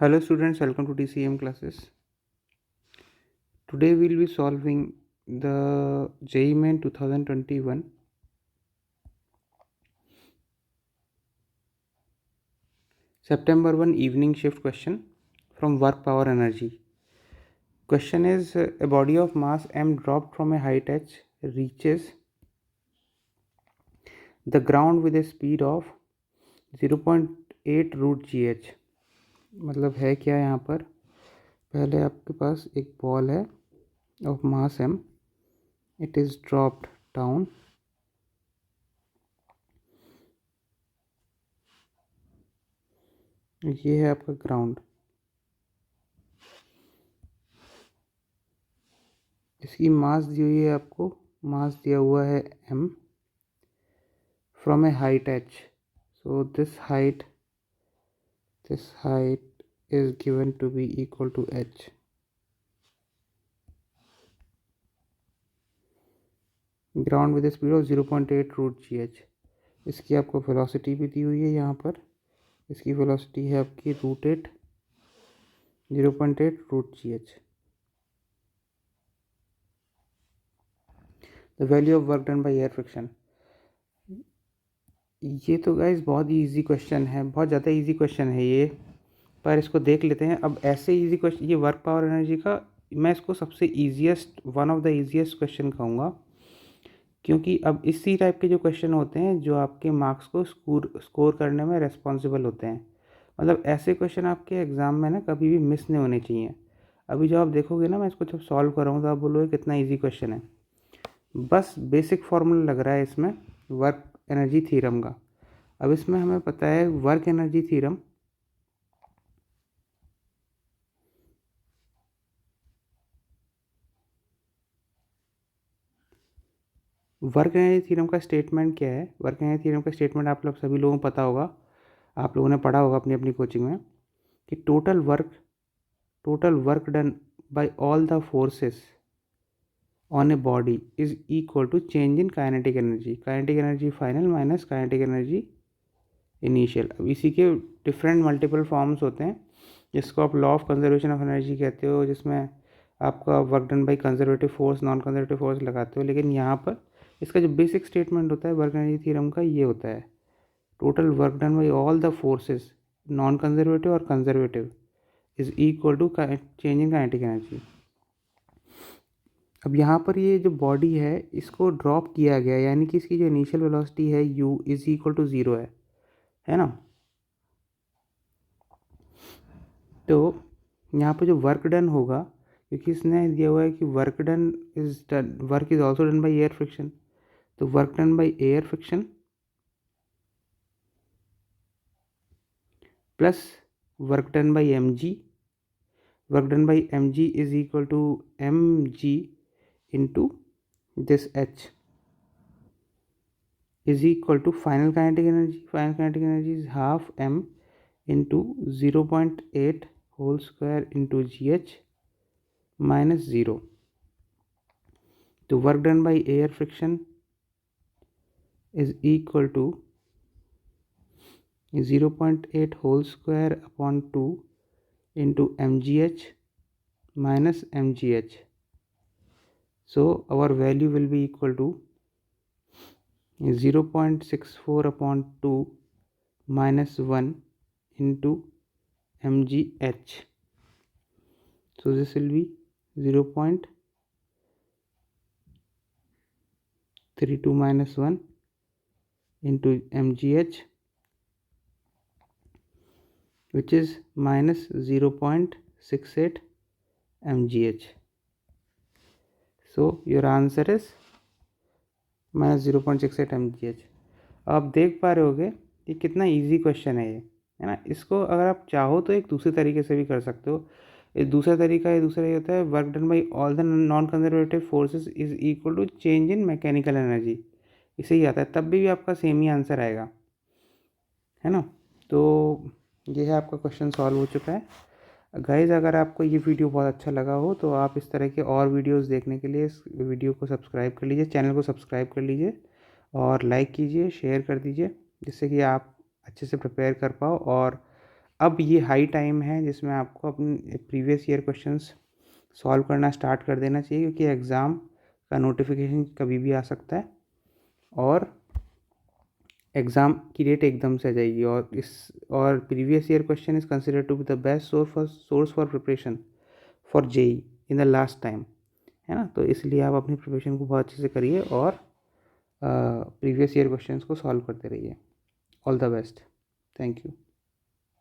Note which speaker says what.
Speaker 1: Hello students, welcome to TCM classes. Today we'll be solving the JEE Main 2021 September 1 evening shift question from work power energy. Question is a body of mass m dropped from a height h reaches the ground with a speed of 0.8 root gh. मतलब है क्या यहाँ पर, पहले आपके पास एक ball है of mass m, it is dropped down ये है आपका ग्राउंड, इसकी मास दी हुई है, आपको मास दिया हुआ है m from A height h. So this height is given to be equal to h. Ground with speed of 0.8 root g h. इसकी आपको वेलोसिटी भी दी हुई है यहाँ पर, इसकी वेलोसिटी है आपकी √8 0.8 root g h. The value of work done by air friction. ये तो गाइस बहुत ही ईजी क्वेश्चन है, बहुत ज़्यादा ईजी क्वेश्चन है ये, पर इसको देख लेते हैं. अब ऐसे ईजी क्वेश्चन, ये वर्क पावर एनर्जी का मैं इसको सबसे easiest, one of the easiest question कहूँगा, क्योंकि अब इसी टाइप के जो क्वेश्चन होते हैं जो आपके मार्क्स को स्कोर करने में रिस्पॉन्सिबल होते हैं. मतलब ऐसे क्वेश्चन आपके एग्ज़ाम में ना कभी भी मिस नहीं होने चाहिए. अभी जो आप देखोगे ना, मैं इसको जब सॉल्व करूँगा तो आप बोलोगे कितना ईजी क्वेश्चन है. बस बेसिक फार्मूला लग रहा है इसमें वर्क एनर्जी थ्योरम का. अब इसमें हमें पता है वर्क एनर्जी थ्योरम का स्टेटमेंट क्या है. वर्क एनर्जी थ्योरम का स्टेटमेंट आप लोग सभी लोगों को पता होगा, आप लोगों ने पढ़ा होगा अपनी अपनी कोचिंग में, कि total work done by all the forces on a body is equal to change in kinetic energy final minus kinetic energy initial. अब इसी के डिफरेंट मल्टीपल फॉर्म्स होते हैं, जिसको आप law of conservation of energy कहते हो, जिसमें आपका work done by conservative force, non conservative force लगाते हो. लेकिन यहाँ पर इसका जो बेसिक स्टेटमेंट होता है वर्क एनर्जी थ्योरम का, ये होता है total work done by all the forces non conservative और conservative is equal to change in kinetic energy. अब यहाँ पर ये जो बॉडी है इसको ड्रॉप किया गया, यानी कि इसकी जो इनिशियल वेलोसिटी है u इज इक्वल टू 0 है ना. तो यहाँ पर जो वर्क डन होगा, क्योंकि इसने दिया हुआ है कि work is also done by air friction, तो work done by air friction plus work done by M G. Work done by M G is equal to M G into this H is equal to final kinetic energy is half M into 0.8 whole square into G H minus 0. तो work done by air friction is equal to 0.8 whole square upon 2 into mgh minus mgh. So our value will be equal to 0.64 upon 2 minus 1 into mgh. So this will be 0.32 minus 1 into mgh, which is minus 0.68 mgh. So your answer is minus 0.68 mgh. आप देख पा रहे होगे कि कितना easy question है ये, है ना. इसको अगर आप चाहो तो एक दूसरे तरीके से भी कर सकते हो. दूसरा तरीका ये होता है work done by all the non conservative forces is equal to change in mechanical energy. इसे ही आता है, तब भी आपका सेम ही आंसर आएगा, है ना. तो ये है आपका क्वेश्चन सॉल्व हो चुका है. गाइज़ अगर आपको ये वीडियो बहुत अच्छा लगा हो तो आप इस तरह के और वीडियोस देखने के लिए इस वीडियो को सब्सक्राइब कर लीजिए, चैनल को सब्सक्राइब कर लीजिए और लाइक कीजिए, शेयर कर दीजिए, जिससे कि आप अच्छे से प्रिपेयर कर पाओ और अब ये हाई टाइम है जिसमें आपको अपने प्रीवियस ईयर क्वेश्चंस सॉल्व करना स्टार्ट कर देना चाहिए, क्योंकि एग्ज़ाम का नोटिफिकेशन कभी भी आ सकता है और एग्ज़ाम की डेट एकदम से आ जाएगी। और previous year question is considered to be the best source for preparation for JEE in the last time, है ना। तो इसलिए आप अपनी प्रिपरेशन को बहुत अच्छे से करिए और प्रीवियस ईयर क्वेश्चंस को सॉल्व करते रहिए। All the best. Thank you.